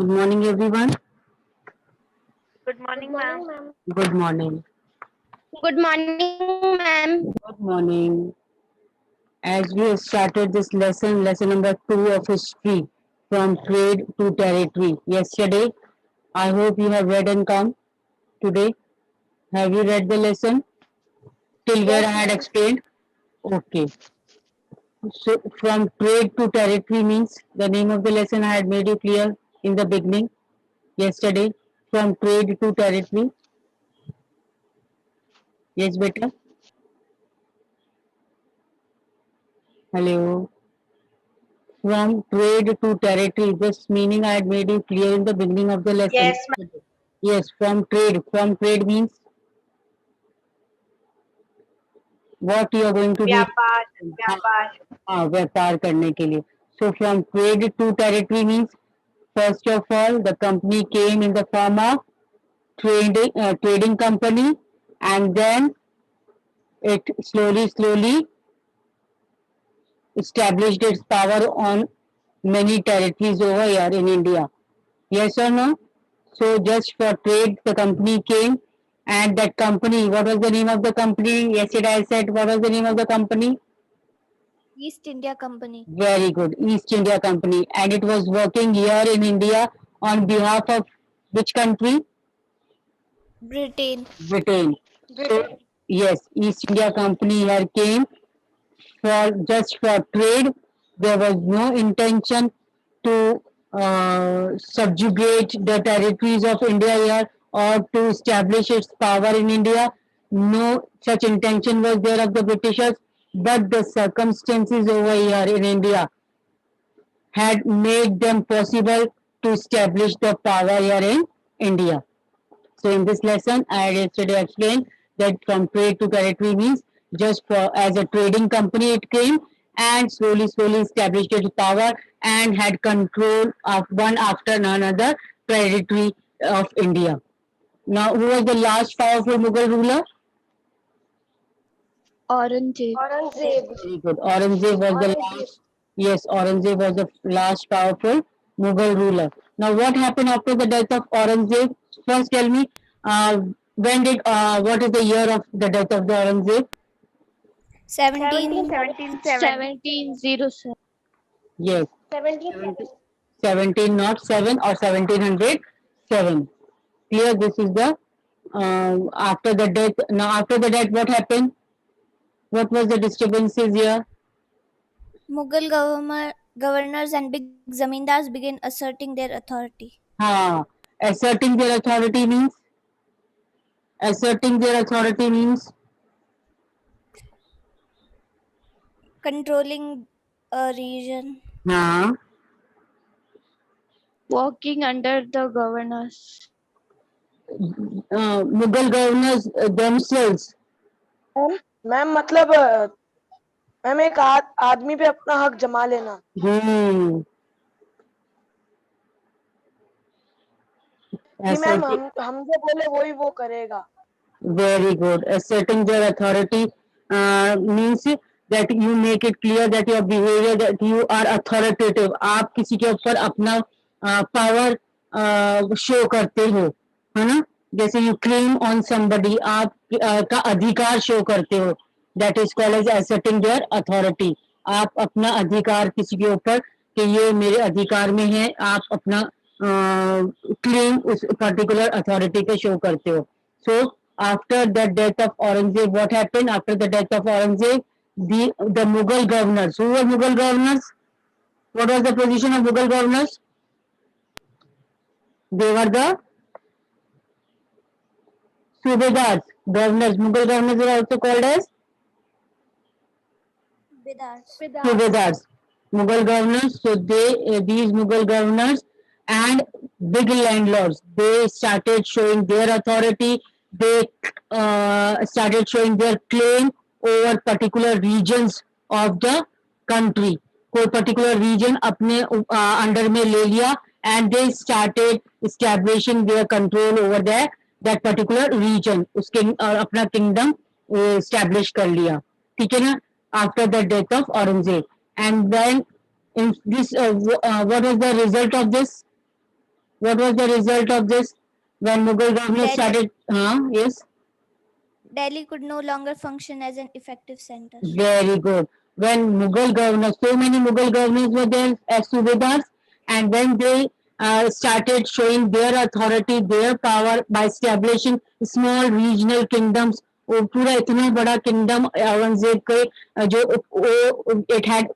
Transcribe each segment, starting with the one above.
Good morning, everyone. Good morning, ma'am. Good morning. Good morning, ma'am. Good morning. As we have started this lesson number 2 of history from trade to territory. Yesterday, I hope you have read and come today. Have you read the lesson till where I Yes, had ma'am. explained? Okay. So, from trade to territory means the name of the lesson I had made you clear in the beginning yesterday. From trade to territory. Yes, beta. Hello. From trade to territory. This meaning I had made you clear in the beginning of the lesson. Yes, ma'am. Yes, from trade. From trade means what you are going to do. Vyapar, हाँ vyapar. हाँ व्यापार करने के लिए. So from trade to territory means first of all the company came in the form of trading company, and then it slowly established its power on many territories over here in India. Yes or no? So just for trade, the company came, and that company, what was the name of the company? Yesterday I said, what was the name of the company? East India Company. Very good, East India Company, and it was working here in India on behalf of which country? Britain. Britain. So yes, East India Company here came for just for trade. There was no intention to subjugate the territories of India here or to establish its power in India. No such intention was there of the Britishers, but the circumstances over here in India had made them possible to establish the power here in India. So in this lesson, I had yesterday explained that from trade to territory means just for as a trading company it came and slowly established its power and had control of one after another territory of India. Now, who was the last powerful Mughal ruler? Aurangzeb. Very good. Aurangzeb was the last. Yes, Aurangzeb was the last powerful Mughal ruler. Now, what happened after the death of Aurangzeb? First, tell me, when did what is the year of the death of the Aurangzeb? 17. 1707. 1707. Yes, 17 not 7 or 1707. Clear? This is the after the death. Now, after the death, what happened? What was the disturbances here? Mughal governors and big zamindars began asserting their authority, Asserting their authority means asserting their authority means controlling a region. हाँ Working under the governors. Mughal governors themselves. Ma'am मतलब ma'am एक आदमी पे अपना हक जमा लेना. Hmm. कि मैम Asserting, हम जो बोले वही वो करेगा. very good. Asserting their authority means that you make it clear that your behavior that you are authoritative. आप किसी के ऊपर अपना पावर शो करते हो, है ना? जैसे you claim on somebody, आप का अधिकार शो करते हो. That is called as asserting their authority. आप अपना अधिकार किसी के ऊपर कि ये मेरे अधिकार में है, आप अपना क्लेम उस पर्टिकुलर अथॉरिटी पे शो करते हो. So after the death of Aurangzeb, what happened after the death of Aurangzeb? The Mughal governors. Who were Mughal governors? What was the position of Mughal governors? They were the Subedars. Governors. Mughal governors were also called as Bidars. Subedars. Mughal governors. So these Mughal governors and big landlords, they started showing their authority. They started showing their claim over particular regions of the country. कोई particular region अपने under में ले लिया and they started establishing their control over that particular region. उसके अपना kingdom establish कर लिया. ठीक है ना? After the death of Aurangzeb, and then in this what was the result of this? What was the result of this? When Mughal government started, yes. Delhi could no longer function as an effective center. Very good. When Mughal governors, so many Mughal governors were there as Subedars, and when they started showing their authority, their power by establishing small regional kingdoms, वो पूरा इतना बड़ा kingdom Aurangzeb के जो it had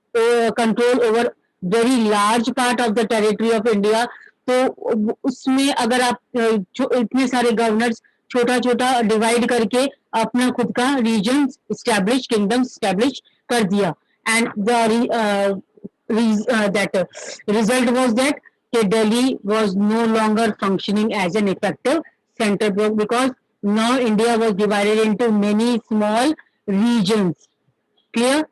control over very large part of the territory of India. तो उसमें अगर आप इतने सारे गवर्नर्स छोटा छोटा डिवाइड करके अपना खुद का रीजन स्टैब्लिश किंगडम स्टैब्लिश कर दिया and the that result was that Delhi was no longer functioning as an effective center because now India was divided into many small regions. Clear?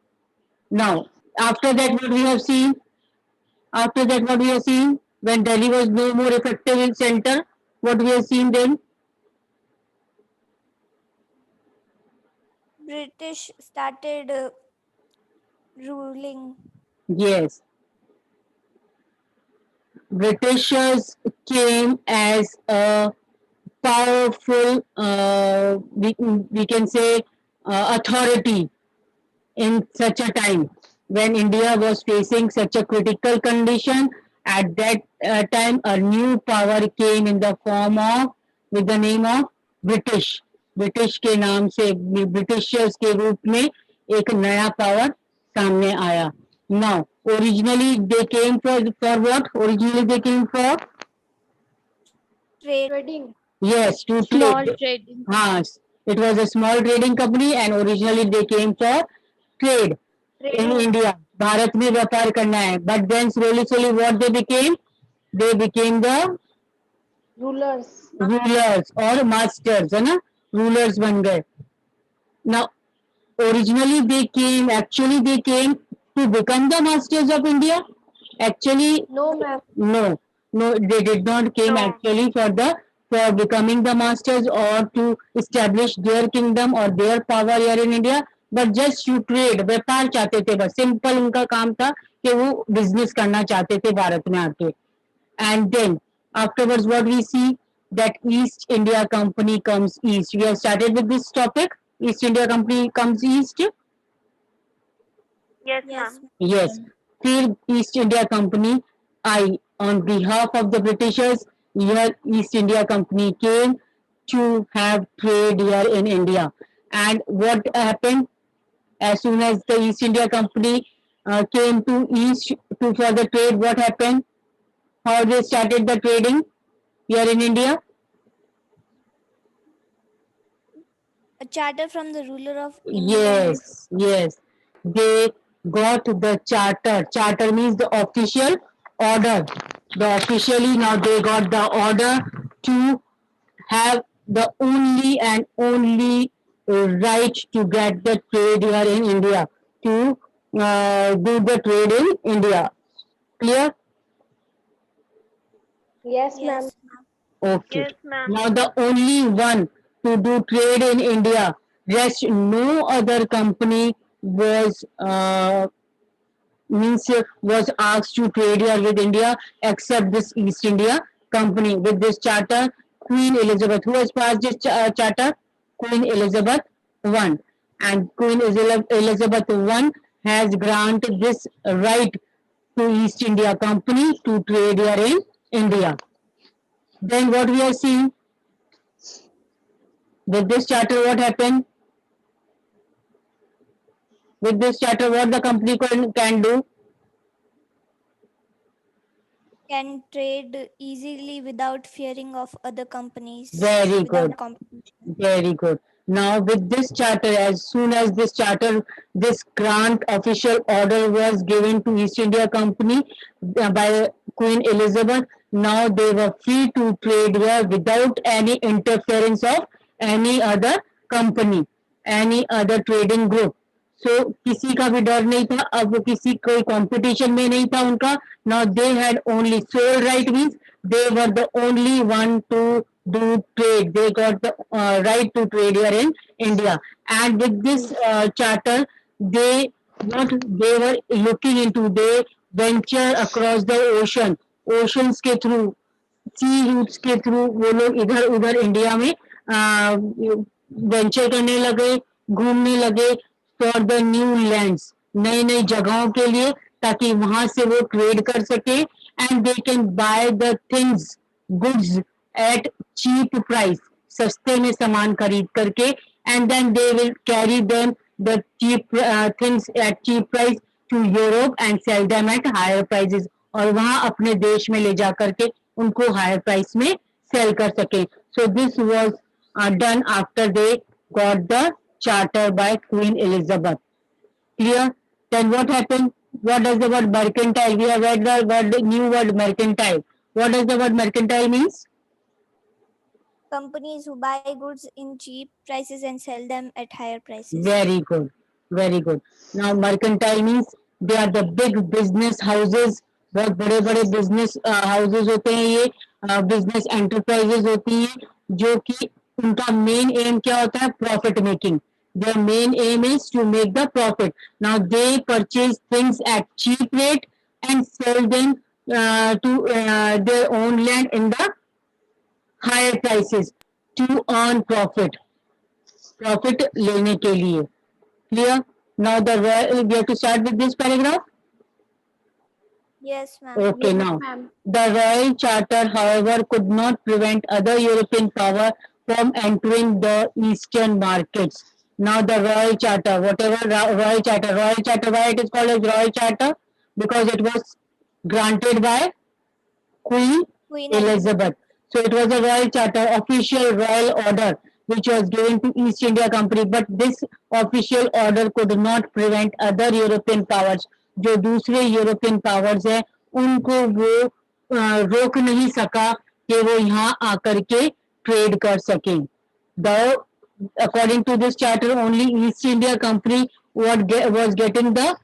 Now, after that, what we have seen? After that, what we have seen? When Delhi was no more effective in center, what we have seen then? British started ruling. Yes. Britishers came as a powerful, we can say, authority in such a time when India was facing such a critical condition. At that time, a new power came in the form of, with the name of British. British के नाम से Britishers के रूप में एक नया power सामने आया. Now, originally they came for what? Originally they came for Trading. yes, to Small trade. trading. It was a small trading company and originally they came for trade in India. Bharat में व्यापार करना है. But then slowly what they became? They became the rulers or masters, है ना? Rulers बन गए. Now, originally they came to become the masters of India. Actually, no ma'am. No, they did not came No. actually for becoming the masters or to establish their kingdom or their power here in India, but just to trade. व्यापार चाहते थे बस. Simple उनका काम था कि वो business करना चाहते थे भारत में आके. And then afterwards, what we see that East India Company comes east. We have started with this topic. East India Company comes east. Yes, Yes. ma'am. Yes. फिर East India Company I on behalf of the Britishers. Here East India Company came to have trade here in India. And what happened? As soon as the East India Company came to East to for the trade, what happened? How they started the trading here in India? A charter from the ruler of India. Yes. They got the charter. Charter means the official order. Officially now they got the order to have the only and only right to get the trade here in India, to do the trade in India. Clear? Yes ma'am. Yes. Okay. Yes, ma'am. Now the only one to do trade in India, rest no other company was was asked to trade here with India except this East India Company. With this charter, Queen Elizabeth, who has passed this charter? Queen Elizabeth I. And Queen Elizabeth I has granted this right to East India Company to trade here in India. Then what we are seeing? With this charter, what happened? With this charter, what the company can do? Can trade easily without fearing of other companies. Very without good. competition. Very good. Now with this charter, as soon as this charter, this grant official order was given to East India Company by Queen Elizabeth, now they were free to trade here without any interference of any other company, any other trading group. So किसी का भी डर नहीं था. अब वो किसी कोई कंपटीशन में नहीं था उनका. Now they had only sole right, means they were the only one to do trade. They got the right to trade here in India. And with this charter, they were looking into, they venture across the oceans के through sea routes के through वो लोग इधर उधर India में venture करने लगे, घूमने लगे फॉर द न्यू लैंड्स, नई नई जगहों के लिए, ताकि वहां से वो ट्रेड कर सके and they can buy the things goods at cheap price, सस्ते में सामान खरीद करके, and then they will carry them the cheap things at cheap price to Europe and sell them at higher prices, और वहां अपने देश में ले जा करके उनको हायर प्राइस में सेल कर सके. So this was done after they got the charter by Queen Elizabeth. Clear? Then what happened? What does the word mercantile? We have read the word, new word mercantile. What does the word mercantile means? Companies who buy goods in cheap prices and sell them at higher prices. Very good. Very good. Now mercantile means they are the big business houses. बहुत बड़े बड़े business houses होते हैं, ये business enterprises होती हैं, जो कि उनका मेन एम क्या होता है? Profit making. Their main aim is to make the profit. Now they purchase things at cheap rate and sell them to their own land in the higher prices to earn profit. Profit लेने के लिए. Clear? Now the we have to start with this paragraph. Yes, ma'am. Okay, now the Royal Charter, however, could not prevent other European power from entering the Eastern markets. Now the Royal Charter, whatever Royal Charter, why it is called as Royal Charter? Because it was granted by Queen Queen Elizabeth. So it was a Royal Charter, official royal order, which was given to East India Company. But this official order could not prevent other European powers. जो दूसरे European powers है, उनको वो रोक नहीं सका कि वो यहाँ आकर के ट्रेड कर सकें. Though, according to this charter, only East India Company was getting the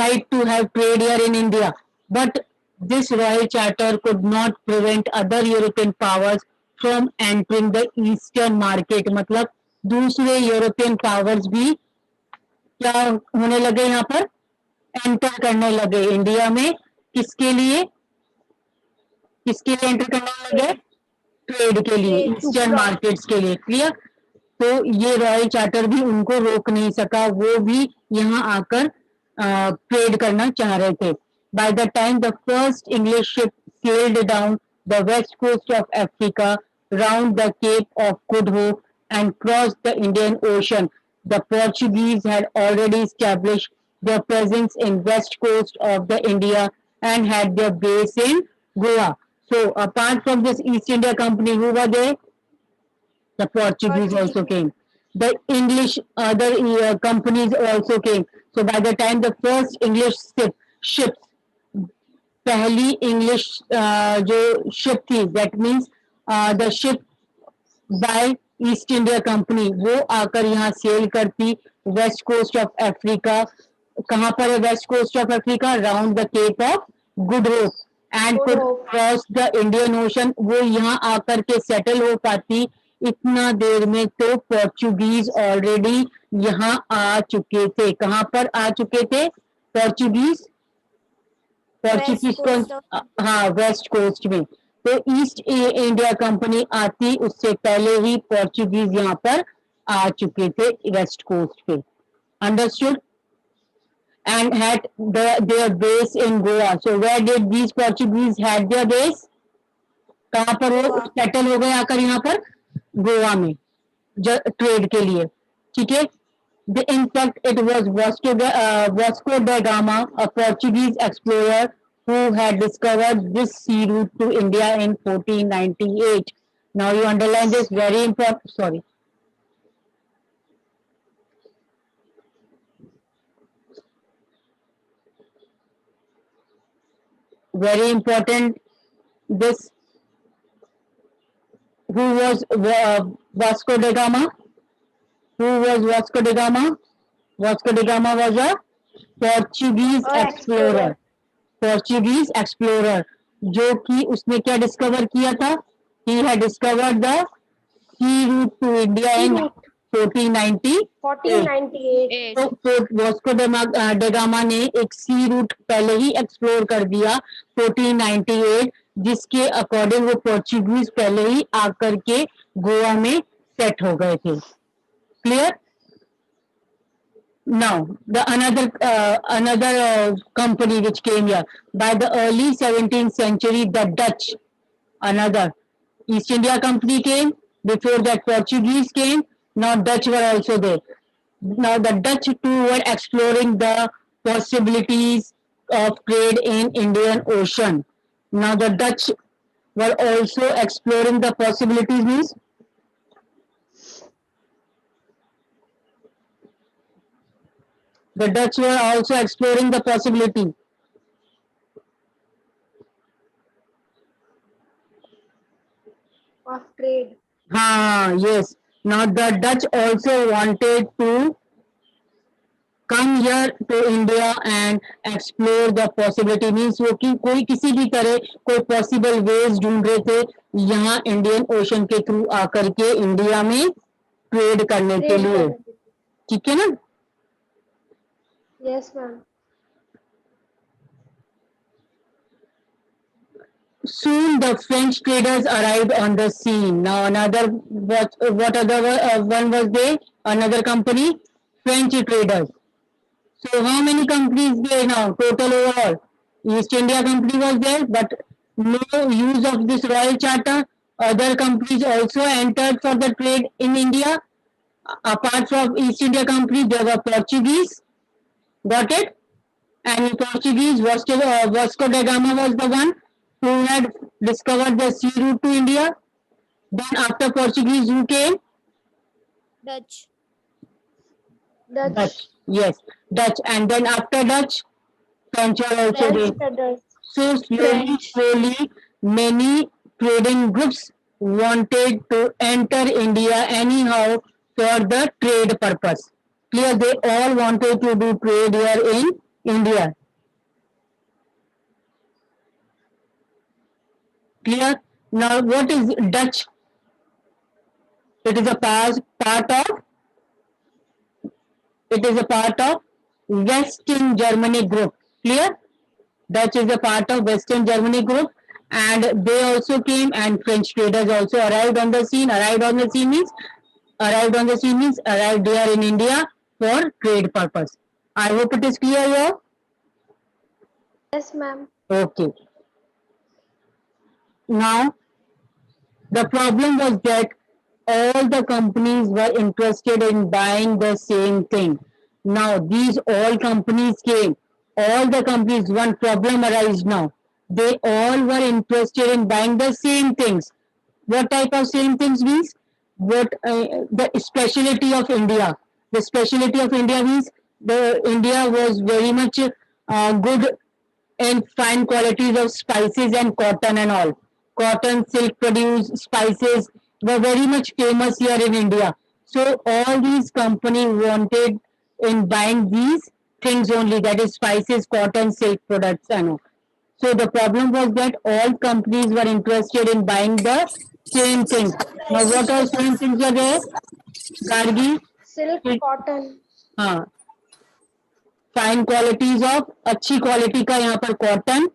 right to have trade here in India. But this royal charter could not prevent other European powers from entering the eastern market. मतलब दूसरे European powers भी क्या होने लगे, यहाँ पर enter करने लगे इंडिया में. किसके लिए एंटर करने लगे? ट्रेड के लिए, ईस्टर्न मार्केट्स के लिए. क्लियर? तो ये रॉयल चार्टर भी उनको रोक नहीं सका, वो भी यहाँ आकर ट्रेड करना चाह रहे थे. By the time the first English ship sailed down the west coast of Africa, round the Cape of Good Hope, and crossed the Indian Ocean, the Portuguese had already established their presence in west coast of the India and had their base in Goa. So apart from this East India Company, who were there? The Portuguese also came. The English other companies also came. So by the time the first English ships, पहली English जो ship थी, that means the ship by East India company, वो आकर यहाँ cell करती waste coast of Africa. कहाँ पर है west coast of Africa? Round the Cape of Good Hope and could cross the Indian Ocean. वो यहाँ आकर के सेटल हो पाती. इतना देर में तो पोर्चुगीज ऑलरेडी यहाँ आ चुके थे. कहाँ पर आ चुके थे पोर्चुगीज? हाँ, वेस्ट कोस्ट में. तो ईस्ट इंडिया कंपनी आती उससे पहले ही पोर्चुगीज यहाँ पर आ चुके थे वेस्ट कोस्ट पे. Understood? And had their base in Goa. So where did these Portuguese had their base? कहाँ पर वो सेटल हो गए आकर? यहाँ पर गोवा में ट्रेड के लिए. ठीक है. In fact, it was Vasco da Gama, a Portuguese explorer, who had discovered this sea route to India in 1498. Now you underline this, very important. Sorry. Very important. This. Who was Vasco da Gama? Who was Vasco da Gama? Vasco da Gama was a Portuguese explorer. Portuguese explorer, जो कि उसने क्या discover किया था? He had discovered the sea route to India in 1498. तो Vasco डा gamma ने एक सी रूट पहले ही एक्सप्लोर कर दिया 1498. जिसके अकॉर्डिंग वो पोर्चुगीज पहले ही आकर के गोवा में सेट हो गए थे. Clear? Now, the another company which came here by the early 17th century, the Dutch, another East India Company came. Before that, Portuguese came. Now Dutch were also there. Now the Dutch too were exploring the possibilities of trade in Indian Ocean. Now the Dutch were also exploring the possibilities, means the Dutch were also exploring the possibility. Of trade. Yes. Now the Dutch also wanted to come here to India and explore the possibility, means वो कि कोई किसी भी तरह कोई possible ways ढूंढ रहे थे यहाँ इंडियन ओशन के थ्रू आकर के इंडिया में ट्रेड करने के लिए. ठीक है ना? Yes, ma'am. Soon the French traders arrived on the scene. Now another what other one was there? Another company, French traders. So how many companies there now? Total overall, East India Company was there, but no use of this Royal Charter. Other companies also entered for the trade in India. Apart from East India Company, there were Portuguese. Got it? And Portuguese, Vasco da Gama was the one who had discovered the sea route to India. Then after Portuguese, who came? Dutch. Dutch. Yes, Dutch. And then after Dutch, French are also there. So slowly, many trading groups wanted to enter India anyhow for the trade purpose. Clear? They all wanted to do trade here in India. Clear? Now, what is Dutch? It is a part of Western Germany group. Clear? Dutch is a part of Western Germany group, and they also came, and French traders also arrived on the scene. Arrived on the scene means arrived here in India for trade purpose. I hope it is clear here. Yes, ma'am. Okay. Now, the problem was that all the companies were interested in buying the same thing. Now, these all companies came. All the companies, one problem arose now. They all were interested in buying the same things. What type of same things means? The specialty of India. The specialty of India means the India was very much good and fine qualities of spices and cotton and all. Cotton, silk produce, spices were very much famous here in India. So all these companies wanted in buying these things only, that is spices, cotton, silk products and all. So the problem was that all companies were interested in buying the same things. Now what are same things are there? Gargi? Silk, cotton. हाँ, fine qualities of अच्छी quality का यहाँ पर cotton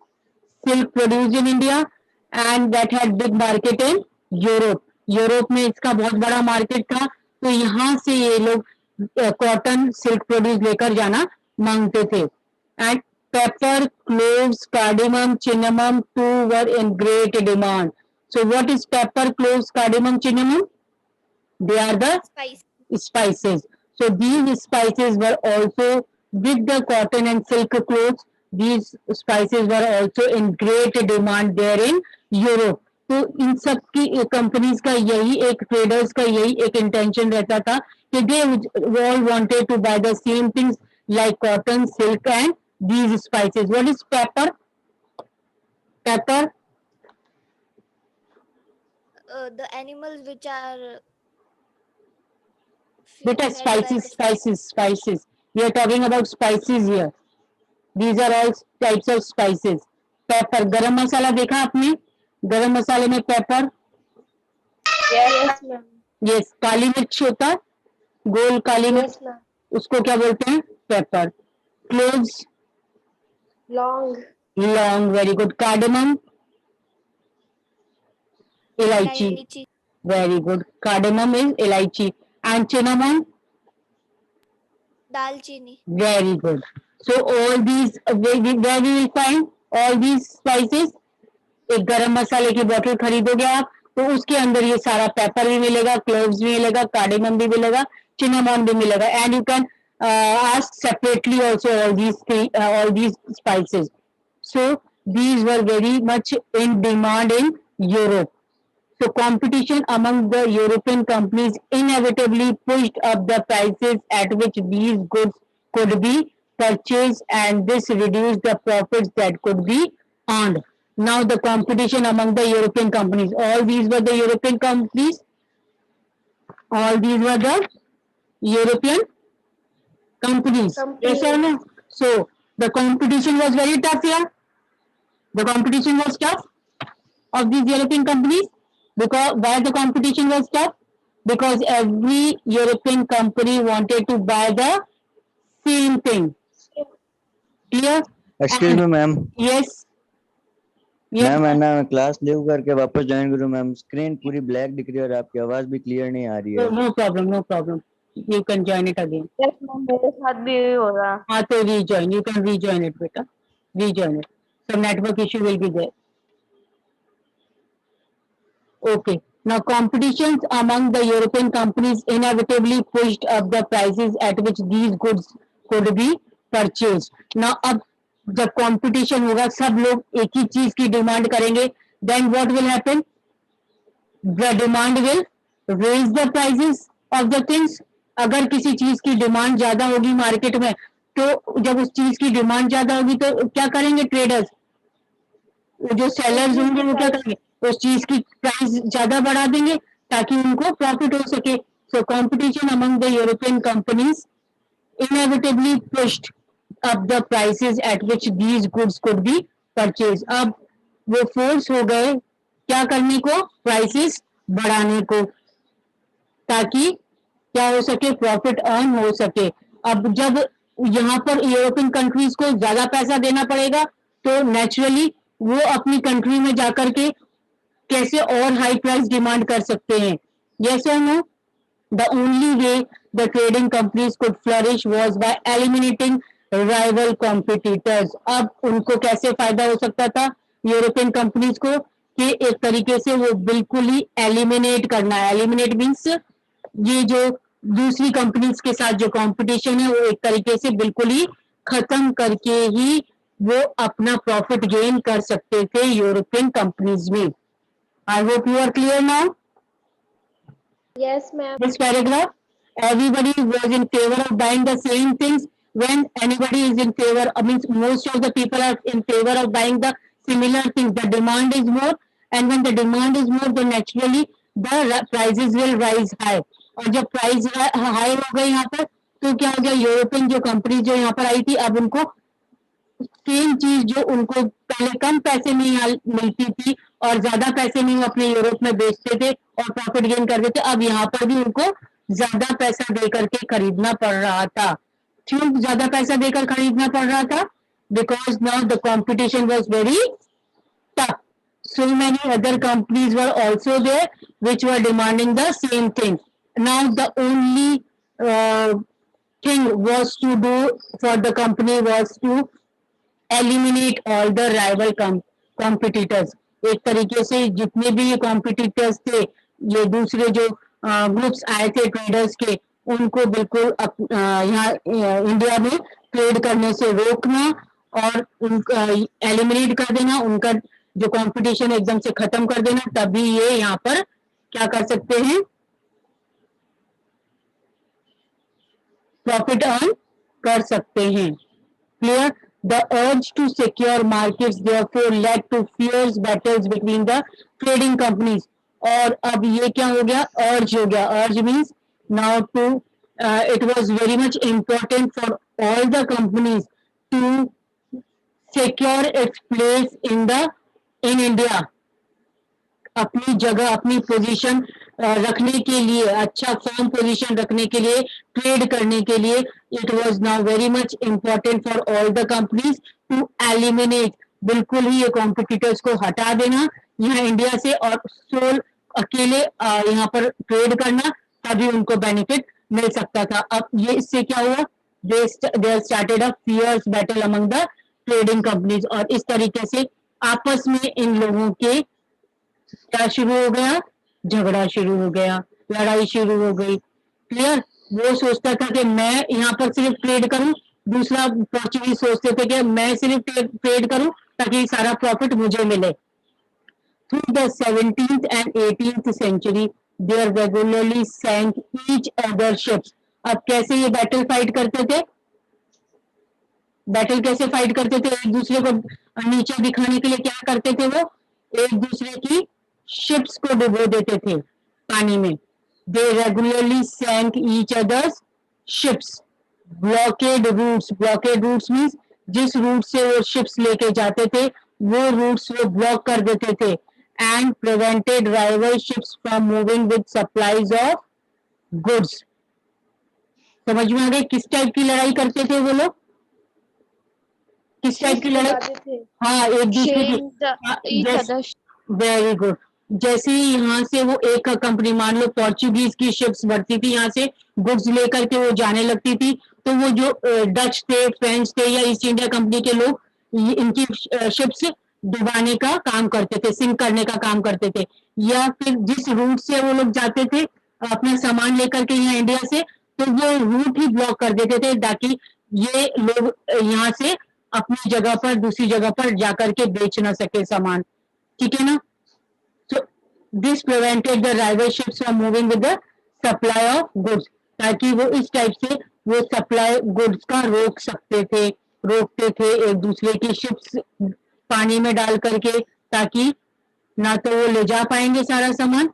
silk produce in India and that had big market in Europe. Europe में इसका बहुत बड़ा market था, तो यहाँ से ये लोग कॉटन सिल्क प्रोड्यूस लेकर जाना मांगते थे. And paper, cloves, cardamom, cinnamon too were in great demand. So what is pepper, cloves, cardamom, cinnamon? They are the spices. So these spices were also with the cotton and silk clothes. These spices were also in great demand there in Europe. तो इन सब की companies का यही एक traders का यही एक intention रहता था कि they all wanted to buy the same things like cotton, silk and these spices. What is pepper? Pepper? The animals which are Beta fed by spices. We are talking about spices here. These are all types of spices. Pepper. गरम मसाला देखा आपने? गरम मसाले में paper. Yes, ma'am. Yes. काली मिर्च होता, गोल काली मिर्च, Yes, ma'am. उसको क्या बोलते हैं? Paper. Cloves. Long. Long. Very good. Cardamom. Elaichi. Elaichi. Very good. Cardamom is elaichi. And cinnamon? Dalchini. Very good. So all these, where we will find all these spices? एक गरम मसाले की बोतल खरीदोगे आप तो उसके अंदर ये सारा पेपर भी मिलेगा, क्लोव्स भी मिलेगा, कार्डेमम भी मिलेगा, cinnamon भी मिलेगा, and you can ask separately also all these spices. So these were very much in demand in Europe. So competition among the European companies inevitably pushed up the prices at which these goods could be purchased, and this reduced the profits that could be earned. Now the competition among the European companies. All these were the European companies. All these were the European companies. Yes or no? So the competition was very tough here. The competition was tough of these European companies. Because why the competition was tough? Because every European company wanted to buy the same thing. Clear? Excuse And me ma'am yes, yes, ma'am मैं ना class leave करके वापस join करूँ ma'am screen पूरी black दिख रही है और आपकी आवाज भी क्लियर नहीं आ रही है no problem, no problem. You can join it again. Yes ma'am मेरे साथ भी यही हो रहा। हाँ तो rejoin. You can rejoin it, beta. Rejoin it. Some network issue will be there. Okay. Now competitions among the European companies inevitably pushed up the prices at which these goods could be purchased. Now अब जब competition होगा सब लोग एक ही चीज की demand करेंगे, then what will happen? The demand will raise the prices of the things. अगर किसी चीज की डिमांड ज्यादा होगी मार्केट में तो जब उस चीज की डिमांड ज्यादा होगी तो क्या करेंगे ट्रेडर्स? जो सेलर्स होंगे वो क्या करेंगे? उस चीज की प्राइस ज्यादा बढ़ा देंगे ताकि उनको प्रॉफिट हो सके. So competition among the European companies inevitably pushed up the prices at which these goods could be purchased. अब वो फोर्स हो गए क्या करने को? प्राइसेस बढ़ाने को ताकि क्या हो सके? प्रॉफिट अर्न हो सके. अब जब यहाँ पर यूरोपियन कंट्रीज को ज्यादा पैसा देना पड़ेगा तो नेचुरली वो अपनी कंट्री में जाकर के कैसे और हाई प्राइस डिमांड कर सकते हैं. यस और no? The only way the trading companies could flourish was by eliminating rival competitors. अब उनको कैसे फायदा हो सकता था यूरोपियन कंपनीज को कि एक तरीके से वो बिल्कुल ही एलिमिनेट करना. एलिमिनेट मीन्स ये जो दूसरी कंपनीज के साथ जो कंपटीशन है वो एक तरीके से बिल्कुल ही खत्म करके ही वो अपना प्रॉफिट गेन कर सकते थे यूरोपियन कंपनीज में. I hope you are clear now. Yes, ma'am. This paragraph, everybody was in favor of buying the same things. When anybody is in favor, means most of the people are in favor of buying the similar things. The demand is more, and when the demand is more, then naturally the prices will rise high. और जब price high हो गई यहाँ पर तो क्या हो गया? यूरोपियन जो कंपनी जो यहाँ पर आई थी अब उनको सेम चीज जो उनको पहले कम पैसे में मिलती थी और ज्यादा पैसे में वो अपने यूरोप में बेचते थे और प्रॉफिट गेन करते थे, अब यहाँ पर भी उनको ज्यादा पैसा देकर के खरीदना पड़ रहा था. क्यों ज्यादा पैसा देकर खरीदना पड़ रहा था? Because now the competition was very tough. So many other companies were also there which were demanding the same thing. Now the only thing was to do for the company was to eliminate all the rival competitors. एक तरीके से जितने भी ये competitors थे ये दूसरे जो ग्रुप्स आए थे ट्रेडर्स के उनको बिल्कुल यहाँ इंडिया में ट्रेड करने से रोकना और उनका एलिमिनेट कर देना, उनका जो कंपटीशन एकदम से खत्म कर देना. तभी ये यहाँ पर क्या कर सकते हैं? प्रॉफिट अर्न कर सकते हैं. Clear? The urge to secure markets therefore led to fierce battles between the trading companies. और अब ये क्या हो गया? Urge हो गया. Urge means now to it was very much important for all the companies to secure its place in India. अपनी जगह अपनी पोजीशन रखने के लिए, अच्छा फॉर्म पोजीशन रखने के लिए, ट्रेड करने के लिए, it was now very much important for all the companies to eliminate बिल्कुल ही ये कॉम्पिटिटर्स को हटा देना यहाँ इंडिया से और सोल अकेले यहाँ पर ट्रेड करना, तभी उनको बेनिफिट मिल सकता था। अब ये इससे क्या हुआ, they started a fierce battle among the trading companies, और इस तरीके से आपस में इन लोगों के क्या शुरू हो गया, झगड़ा शुरू हो गया, लड़ाई शुरू हो गई। क्लियर? वो सोचता था कि मैं यहाँ पर सिर्फ ट्रेड करूं, दूसरा पोर्चुगीज सोचते थे कि मैं सिर्फ ट्रेड करूं ताकि सारा प्रॉफिट मुझे मिले। Through the 17th and 18th century, they regularly sank each other's ships. अब कैसे ये बैटल फाइट करते थे, बैटल कैसे फाइट करते थे, एक दूसरे को नीचे दिखाने के लिए क्या करते थे, वो एक दूसरे की शिप्स को डुबो देते थे पानी में। They regularly sank each others ships. Blockade routes means जिस रूट से वो शिप्स लेके जाते थे वो रूट्स वो ब्लॉक कर देते थे, and prevented rival ships from moving with supplies of goods. समझ में आ गई किस टाइप की लड़ाई करते थे वो लोग, किस टाइप की लड़ाई? थे हाँ, एक दूसरे की। Shame the each other. Very good. जैसे ही यहाँ से वो एक कंपनी, मान लो पोर्चुगीज की शिप्स बढ़ती थी, यहाँ से गुड्स लेकर के वो जाने लगती थी, तो वो जो डच थे, फ्रेंच थे या ईस्ट इंडिया कंपनी के लोग इनकी शिप्स डुबाने का काम करते थे, सिंक करने का काम करते थे, या फिर जिस रूट से वो लोग जाते थे अपना सामान लेकर के यहाँ इंडिया से, तो वो रूट ही ब्लॉक कर देते थे ताकि ये लोग यहाँ से अपनी जगह पर दूसरी जगह पर जाकर के बेच ना सके सामान। ठीक है ना? So this prevented the rival ships from moving with the supply of goods, ताकि वो इस टाइप से वो सप्लाई गुड्स का रोकते थे एक दूसरे की शिप्स पानी में डाल करके, ताकि ना तो वो ले जा पाएंगे सारा सामान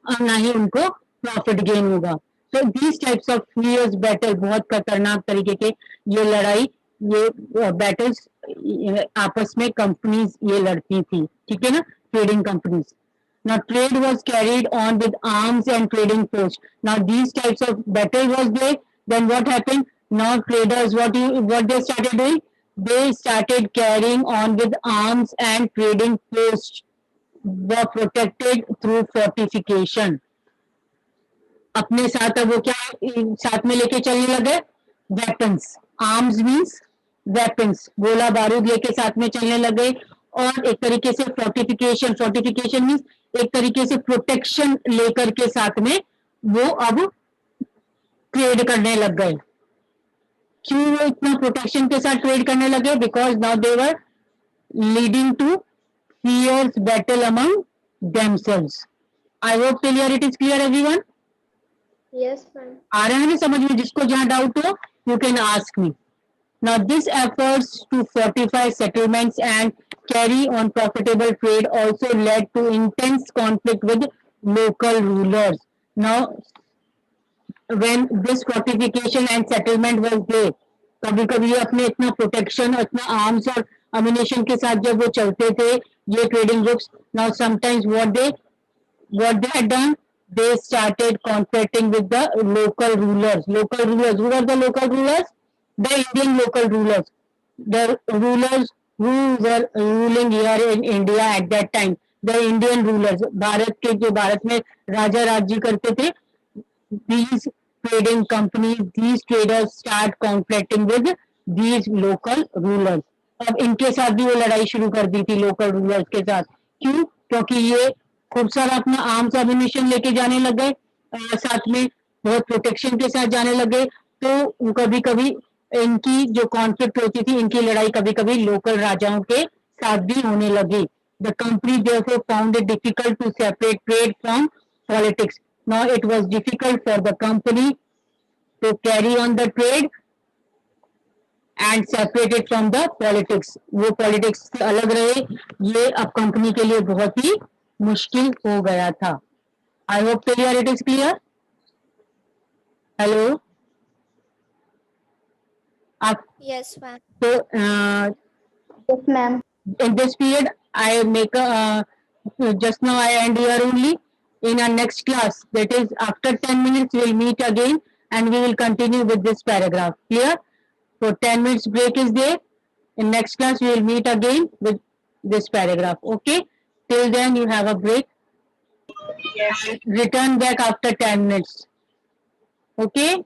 और ना ही उनको प्रॉफिट गेन होगा। तो these types of fierce battle, बहुत खतरनाक तरीके के ये लड़ाई, ये बैटल्स आपस में कंपनीज ये लड़ती थी। ठीक है ना? Trading companies. Now trade was carried on with arms and trading posts. Now these types of battle was there. Then what happened? Now traders, what they started doing? They started carrying on with arms and trading posts were protected through fortification. अपने साथ अब वो क्या साथ में लेके चलने लगे? वेपन्स। आर्म्स मीन्स वेपन्स, गोला बारूद लेके साथ में चलने लगे, और एक तरीके से फोर्टिफिकेशन मीन्स एक तरीके से प्रोटेक्शन लेकर के साथ में वो अब ट्रेड करने लग गए। क्यों वो इतना प्रोटेक्शन के साथ ट्रेड करने लगे? Because now they were leading to fierce battle among themselves. I hope clear, it is clear everyone? Yes, ma'am. आ रहा है ना समझ में? जिसको जहां डाउट हो you can ask me. Now this efforts to fortify settlements and carry on profitable trade also led to intense conflict with local rulers. Now when this fortification and settlement was there, कभी कभी ये अपने इतना protection, इतना arms और ammunition के साथ जब वो चलते थे ये trading groups, now sometimes what they had done, they started conflicting with the local rulers. Who were the local rulers? The Indian local rulers, the rulers who were ruling here in India at that time, the Indian rulers, Bharat के जो भारत में राजा राज्य करते थे, these trading companies, these traders start conflicting with these local rulers. अब इनके साथ भी वो लड़ाई शुरू कर दी थी लोकल रूलर्स के साथ। क्यों? क्योंकि ये खूब सारा अपना आर्म्स एम्यूनिशन लेके जाने लग गए, साथ में बहुत प्रोटेक्शन के साथ जाने लगे, तो कभी कभी इनकी जो कॉन्फ्लिक्ट होती थी, इनकी लड़ाई कभी कभी लोकल राजाओं के साथ भी होने लगी। The company therefore found it difficult to separate trade from politics. Now it was difficult for the company to carry on the trade and separate it from the politics. वो politics से अलग रहे, ये अब कंपनी के लिए बहुत ही मुश्किल हो गया था। I hope clear, it is clear? Hello? Yes, ma'am. So Yes, ma'am. in this period I make just now I end here only. In our next class, that is after 10 minutes, we'll meet again and we will continue with this paragraph. Clear? So 10 minutes break is there. In next class, we will meet again with this paragraph. Okay. Till then, you have a break. Return back after 10 minutes. Okay.